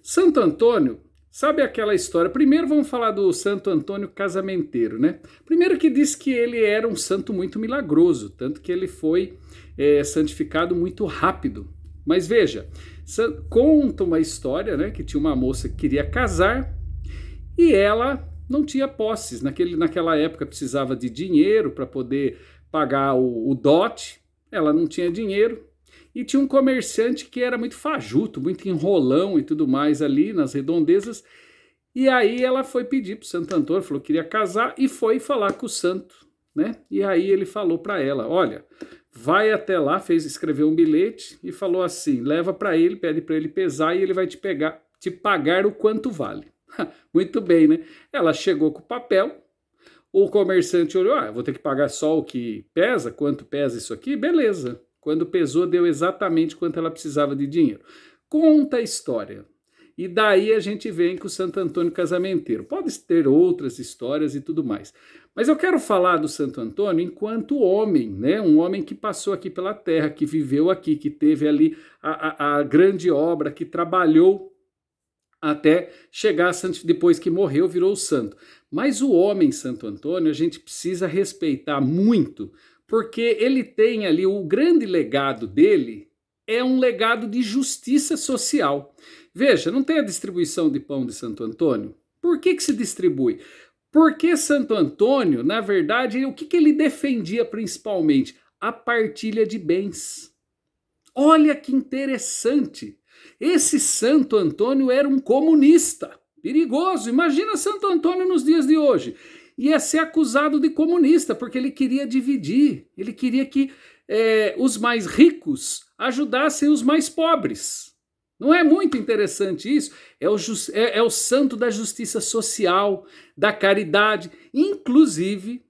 Santo Antônio, sabe aquela história? Primeiro vamos falar do Santo Antônio casamenteiro, né? Primeiro que diz que ele era um santo muito milagroso, tanto que ele foi santificado muito rápido. Mas veja, conta uma história, né, que tinha uma moça que queria casar e ela não tinha posses. Naquela época precisava de dinheiro para poder pagar o dote, ela não tinha dinheiro. E tinha um comerciante que era muito fajuto, muito enrolão e tudo mais ali nas redondezas. E aí ela foi pedir para o Santo Antônio, falou que queria casar e foi falar com o santo, né? E aí ele falou para ela, olha, vai até lá, escreveu um bilhete e falou assim, leva para ele, pede para ele pesar e ele vai te pagar o quanto vale. Muito bem, né? Ela chegou com o papel, o comerciante olhou, vou ter que pagar só o que pesa, quanto pesa isso aqui? Beleza. Quando pesou, deu exatamente quanto ela precisava de dinheiro. Conta a história. E daí a gente vem com o Santo Antônio casamenteiro. Pode ter outras histórias e tudo mais. Mas eu quero falar do Santo Antônio enquanto homem, né? Um homem que passou aqui pela terra, que viveu aqui, que teve ali a grande obra, que trabalhou até chegar depois que morreu, virou santo. Mas o homem Santo Antônio a gente precisa respeitar muito, porque ele tem ali, o grande legado dele é um legado de justiça social. Veja, não tem a distribuição de pão de Santo Antônio? Por que se distribui? Porque Santo Antônio, na verdade, o que ele defendia principalmente? A partilha de bens. Olha que interessante. Esse Santo Antônio era um comunista, perigoso. Imagina Santo Antônio nos dias de hoje. Ia ser acusado de comunista, porque ele queria dividir, ele queria que os mais ricos ajudassem os mais pobres. Não é muito interessante isso? É o santo da justiça social, da caridade. Inclusive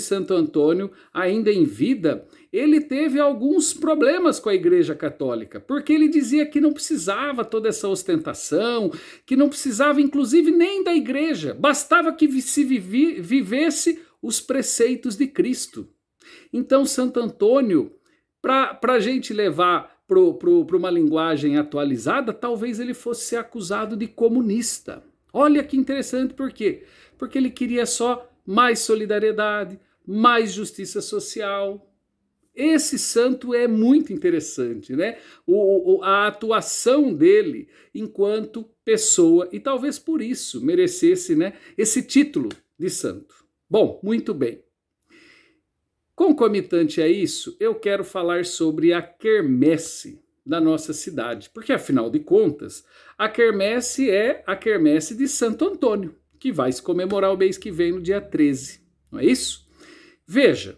Santo Antônio, ainda em vida, ele teve alguns problemas com a Igreja Católica, porque ele dizia que não precisava toda essa ostentação, que não precisava inclusive nem da igreja, bastava que se vivesse os preceitos de Cristo. Então Santo Antônio, para a gente levar para uma linguagem atualizada, talvez ele fosse ser acusado de comunista. Olha que interessante, por quê? Porque ele queria só mais solidariedade, mais justiça social. Esse santo é muito interessante, né? A atuação dele enquanto pessoa, e talvez por isso merecesse, né, esse título de santo. Bom, muito bem. Concomitante a isso, eu quero falar sobre a quermesse da nossa cidade, porque afinal de contas, a quermesse é a quermesse de Santo Antônio, que vai se comemorar o mês que vem, no dia 13, não é isso? Veja,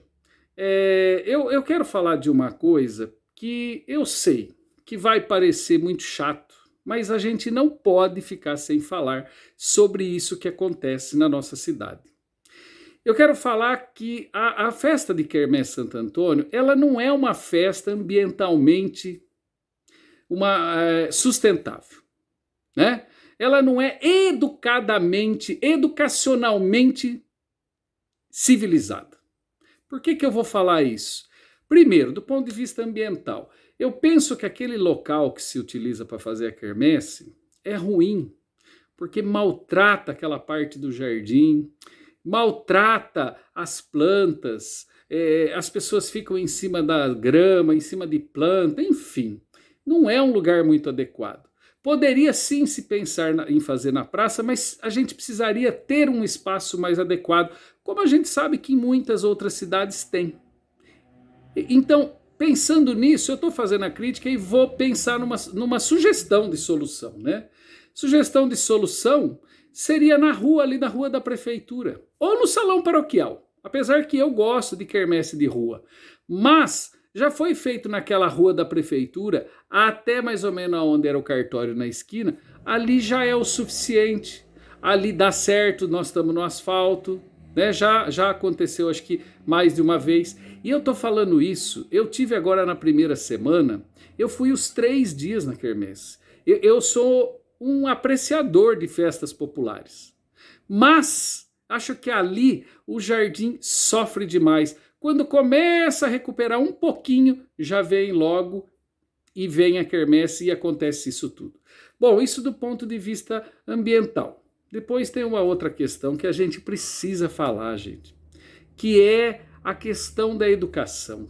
eu quero falar de uma coisa que eu sei que vai parecer muito chato, mas a gente não pode ficar sem falar sobre isso que acontece na nossa cidade. Eu quero falar que a festa de Quermesse Santo Antônio, ela não é uma festa ambientalmente sustentável, né? Ela não é educacionalmente civilizada. Por que eu vou falar isso? Primeiro, do ponto de vista ambiental, eu penso que aquele local que se utiliza para fazer a quermesse é ruim, porque maltrata aquela parte do jardim, maltrata as plantas, as pessoas ficam em cima da grama, em cima de planta, enfim, não é um lugar muito adequado. Poderia sim se pensar em fazer na praça, mas a gente precisaria ter um espaço mais adequado, como a gente sabe que em muitas outras cidades tem. Então, pensando nisso, eu estou fazendo a crítica e vou pensar numa sugestão de solução, né? Sugestão de solução seria ali na rua da prefeitura, ou no salão paroquial, apesar que eu gosto de quermesse de rua, mas já foi feito naquela rua da prefeitura, até mais ou menos onde era o cartório na esquina, ali já é o suficiente, ali dá certo, nós estamos no asfalto, né? Já aconteceu acho que mais de uma vez, e eu tô falando isso, eu tive agora na primeira semana, eu fui os 3 dias na quermesse, eu sou um apreciador de festas populares, mas acho que ali o jardim sofre demais. Quando começa a recuperar um pouquinho, já vem logo e vem a quermesse e acontece isso tudo. Bom, isso do ponto de vista ambiental. Depois tem uma outra questão que a gente precisa falar, gente, que é a questão da educação.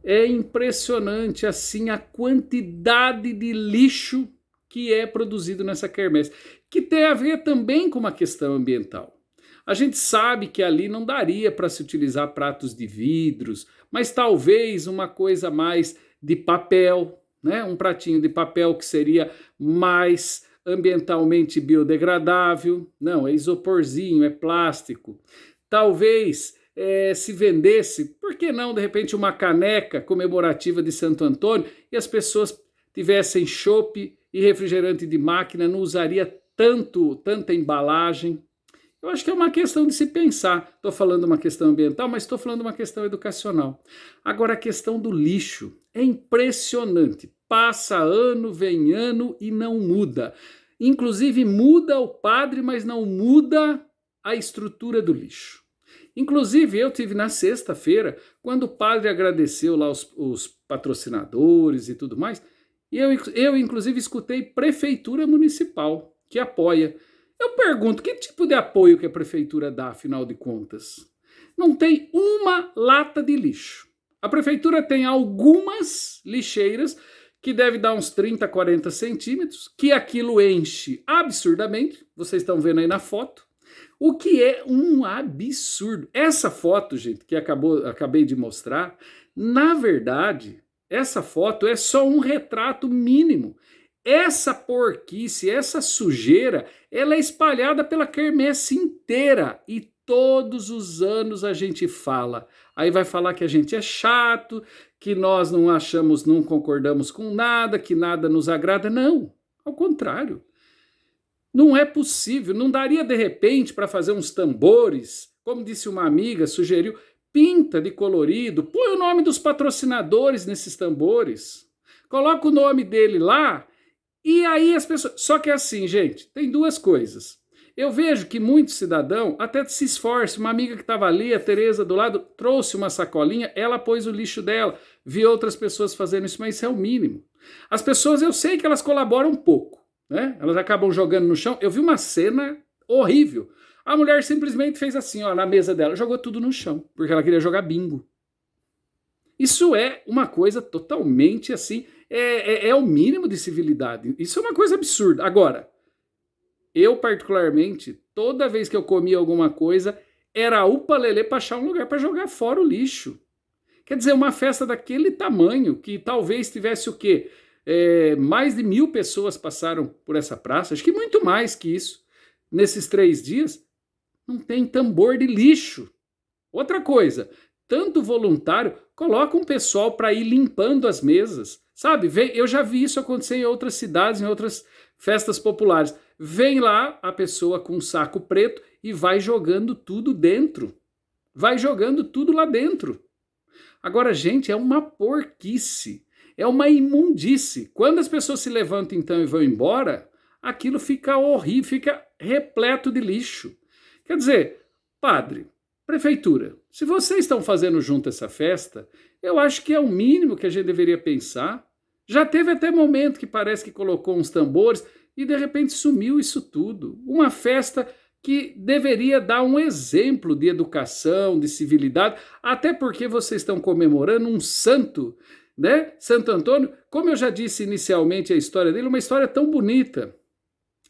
É impressionante, assim, a quantidade de lixo que é produzido nessa quermesse, que tem a ver também com uma questão ambiental. A gente sabe que ali não daria para se utilizar pratos de vidros, mas talvez uma coisa mais de papel, né? Um pratinho de papel que seria mais ambientalmente biodegradável. Não, é isoporzinho, é plástico. Talvez se vendesse, por que não, de repente, uma caneca comemorativa de Santo Antônio e as pessoas tivessem chopp e refrigerante de máquina, não usaria tanta embalagem. Eu acho que é uma questão de se pensar. Estou falando uma questão ambiental, mas estou falando uma questão educacional. Agora, a questão do lixo é impressionante. Passa ano, vem ano e não muda. Inclusive muda o padre, mas não muda a estrutura do lixo. Inclusive, eu tive na sexta-feira, quando o padre agradeceu lá os patrocinadores e tudo mais, e eu inclusive escutei prefeitura municipal, que apoia. Eu pergunto, que tipo de apoio que a prefeitura dá, afinal de contas? Não tem uma lata de lixo. A prefeitura tem algumas lixeiras, que deve dar uns 30, 40 centímetros, que aquilo enche absurdamente, vocês estão vendo aí na foto, o que é um absurdo. Essa foto, gente, que acabei de mostrar, na verdade, essa foto é só um retrato mínimo. Essa porquice, essa sujeira, ela é espalhada pela quermesse inteira e todos os anos a gente fala. Aí vai falar que a gente é chato, que nós não achamos, não concordamos com nada, que nada nos agrada. Não, ao contrário. Não é possível, não daria de repente para fazer uns tambores, como disse uma amiga, sugeriu, pinta de colorido, põe o nome dos patrocinadores nesses tambores, coloca o nome dele lá. E aí as pessoas... Só que é assim, gente, tem duas coisas. Eu vejo que muito cidadão até se esforça. Uma amiga que estava ali, a Tereza do lado, trouxe uma sacolinha, ela pôs o lixo dela. Vi outras pessoas fazendo isso, mas isso é o mínimo. As pessoas, eu sei que elas colaboram um pouco, né? Elas acabam jogando no chão. Eu vi uma cena horrível. A mulher simplesmente fez assim, ó, na mesa dela, jogou tudo no chão, porque ela queria jogar bingo. Isso é uma coisa totalmente assim... É o mínimo de civilidade. Isso é uma coisa absurda. Agora, eu particularmente, toda vez que eu comia alguma coisa, era upa-lelê para achar um lugar para jogar fora o lixo. Quer dizer, uma festa daquele tamanho, que talvez tivesse o quê? Mais de 1.000 pessoas passaram por essa praça, acho que muito mais que isso. Nesses 3 dias, não tem tambor de lixo. Outra coisa, tanto voluntário, coloca um pessoal para ir limpando as mesas. Sabe, eu já vi isso acontecer em outras cidades, em outras festas populares. Vem lá a pessoa com um saco preto e vai jogando tudo dentro. Vai jogando tudo lá dentro. Agora, gente, é uma porquice. É uma imundície. Quando as pessoas se levantam então e vão embora, aquilo fica horrível, fica repleto de lixo. Quer dizer, padre, prefeitura, se vocês estão fazendo junto essa festa, eu acho que é o mínimo que a gente deveria pensar. Já teve até momento que parece que colocou uns tambores e de repente sumiu isso tudo. Uma festa que deveria dar um exemplo de educação, de civilidade, até porque vocês estão comemorando um santo, né? Santo Antônio, como eu já disse inicialmente a história dele, uma história tão bonita.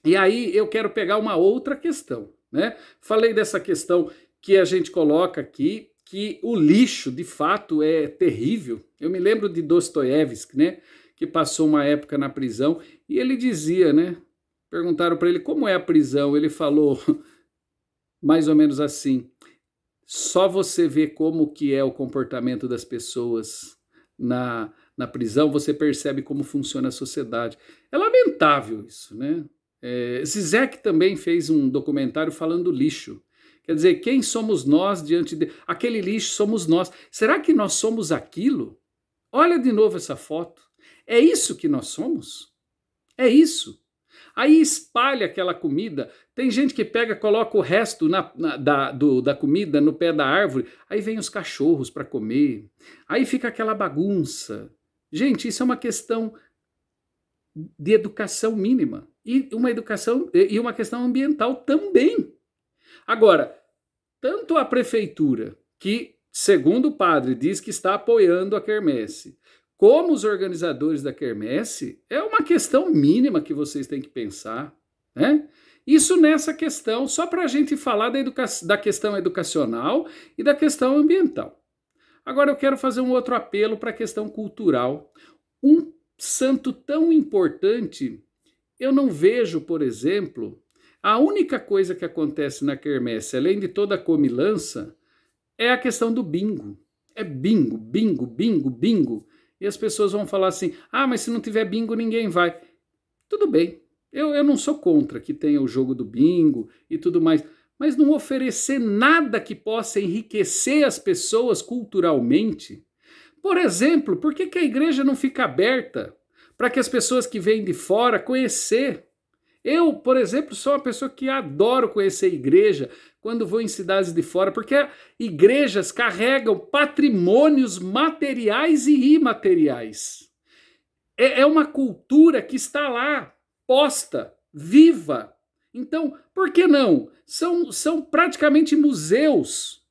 E aí eu quero pegar uma outra questão, né? Falei dessa questão que a gente coloca aqui, que o lixo, de fato, é terrível. Eu me lembro de Dostoiévski, né? Que passou uma época na prisão, e ele dizia, né? Perguntaram para ele como é a prisão. Ele falou mais ou menos assim: só você vê como que é o comportamento das pessoas na prisão, você percebe como funciona a sociedade. É lamentável isso, né? Zizek também fez um documentário falando do lixo. Quer dizer, quem somos nós diante de... Aquele lixo somos nós. Será que nós somos aquilo? Olha de novo essa foto. É isso que nós somos? É isso. Aí espalha aquela comida. Tem gente que pega, coloca o resto da comida no pé da árvore. Aí vem os cachorros para comer. Aí fica aquela bagunça. Gente, isso é uma questão de educação mínima e uma questão ambiental também. Agora, tanto a prefeitura, que, segundo o padre, diz que está apoiando a quermesse, como os organizadores da quermesse, é uma questão mínima que vocês têm que pensar, né? Isso nessa questão, só para a gente falar da questão educacional e da questão ambiental. Agora eu quero fazer um outro apelo para a questão cultural. Um santo tão importante, eu não vejo, por exemplo, a única coisa que acontece na quermesse, além de toda a comilança, é a questão do bingo. É bingo, bingo, bingo, bingo. E as pessoas vão falar assim, mas se não tiver bingo ninguém vai. Tudo bem, eu não sou contra que tenha o jogo do bingo e tudo mais, mas não oferecer nada que possa enriquecer as pessoas culturalmente. Por exemplo, por que a igreja não fica aberta para que as pessoas que vêm de fora conhecer? Eu, por exemplo, sou uma pessoa que adoro conhecer a igreja quando vou em cidades de fora, porque igrejas carregam patrimônios materiais e imateriais. É uma cultura que está lá, posta, viva. Então, por que não? São praticamente museus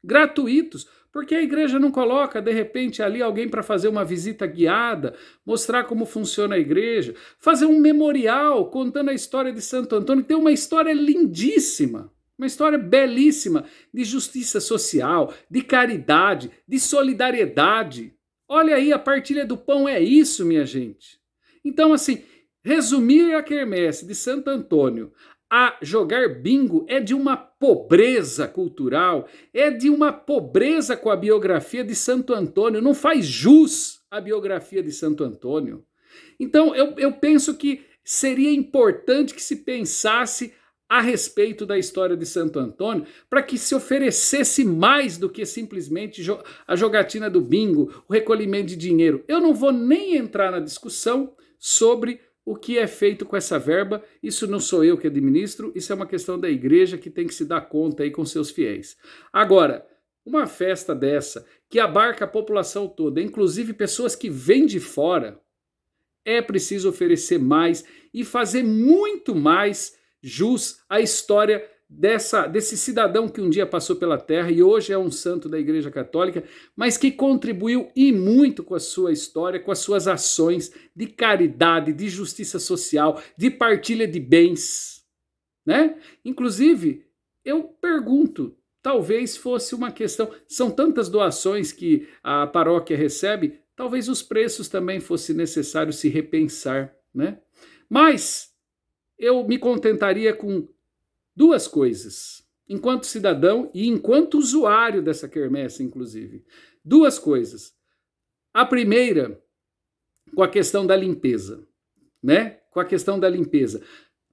gratuitos. Porque a igreja não coloca, de repente, ali alguém para fazer uma visita guiada, mostrar como funciona a igreja, fazer um memorial contando a história de Santo Antônio, que tem uma história lindíssima, uma história belíssima de justiça social, de caridade, de solidariedade. Olha aí, a partilha do pão é isso, minha gente. Então, assim, resumir a quermesse de Santo Antônio a jogar bingo é de uma pobreza cultural, é de uma pobreza com a biografia de Santo Antônio, não faz jus à biografia de Santo Antônio. Então eu penso que seria importante que se pensasse a respeito da história de Santo Antônio, para que se oferecesse mais do que simplesmente a jogatina do bingo, o recolhimento de dinheiro. Eu não vou nem entrar na discussão sobre o que é feito com essa verba. Isso não sou eu que administro, isso é uma questão da igreja que tem que se dar conta aí com seus fiéis. Agora, uma festa dessa, que abarca a população toda, inclusive pessoas que vêm de fora, é preciso oferecer mais e fazer muito mais jus à história desse cidadão que um dia passou pela terra e hoje é um santo da Igreja Católica, mas que contribuiu e muito com a sua história, com as suas ações de caridade, de justiça social, de partilha de bens, né? Inclusive, eu pergunto, talvez fosse uma questão, são tantas doações que a paróquia recebe, talvez os preços também fosse necessário se repensar, né? Mas eu me contentaria com duas coisas, enquanto cidadão e enquanto usuário dessa quermesse, inclusive. Duas coisas. A primeira, com a questão da limpeza, né? Com a questão da limpeza.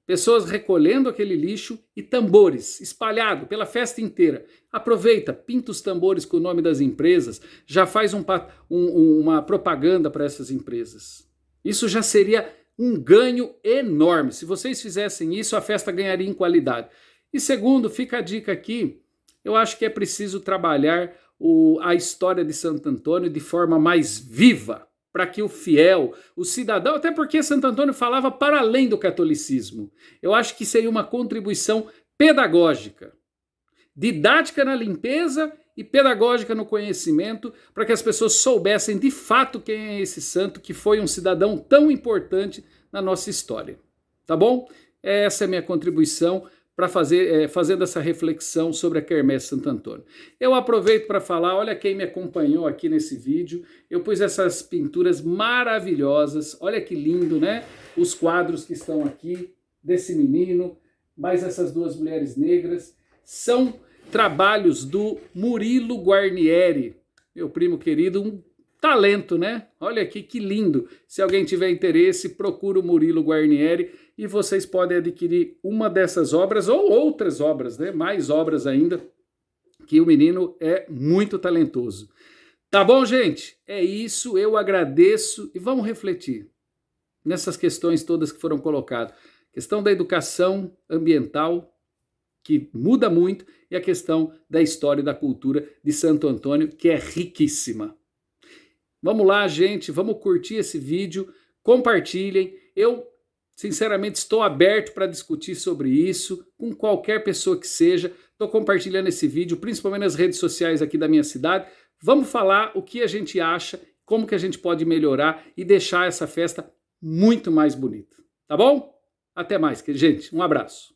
Pessoas recolhendo aquele lixo e tambores espalhado pela festa inteira. Aproveita, pinta os tambores com o nome das empresas, já faz uma propaganda para essas empresas. Isso já seria um ganho enorme. Se vocês fizessem isso, a festa ganharia em qualidade. E segundo, fica a dica aqui, eu acho que é preciso trabalhar a história de Santo Antônio de forma mais viva, para que o fiel, o cidadão, até porque Santo Antônio falava para além do catolicismo. Eu acho que seria uma contribuição pedagógica, didática na limpeza e pedagógica no conhecimento, para que as pessoas soubessem de fato quem é esse santo que foi um cidadão tão importante na nossa história. Tá bom? Essa é a minha contribuição para fazendo essa reflexão sobre a quermesse Santo Antônio. Eu aproveito para falar, olha quem me acompanhou aqui nesse vídeo, eu pus essas pinturas maravilhosas, olha que lindo, né? Os quadros que estão aqui, desse menino, mais essas duas mulheres negras, são trabalhos do Murilo Guarnieri, meu primo querido, um talento, né? Olha aqui que lindo. Se alguém tiver interesse, procura o Murilo Guarnieri e vocês podem adquirir uma dessas obras ou outras obras, né? Mais obras ainda, que o menino é muito talentoso. Tá bom, gente? É isso, eu agradeço e vamos refletir nessas questões todas que foram colocadas. Questão da educação ambiental, que muda muito, e a questão da história e da cultura de Santo Antônio, que é riquíssima. Vamos lá, gente, vamos curtir esse vídeo, compartilhem Eu, sinceramente, estou aberto para discutir sobre isso com qualquer pessoa que seja. Estou compartilhando esse vídeo, principalmente nas redes sociais aqui da minha cidade. Vamos falar o que a gente acha, como que a gente pode melhorar e deixar essa festa muito mais bonita. Tá bom? Até mais, gente. Um abraço.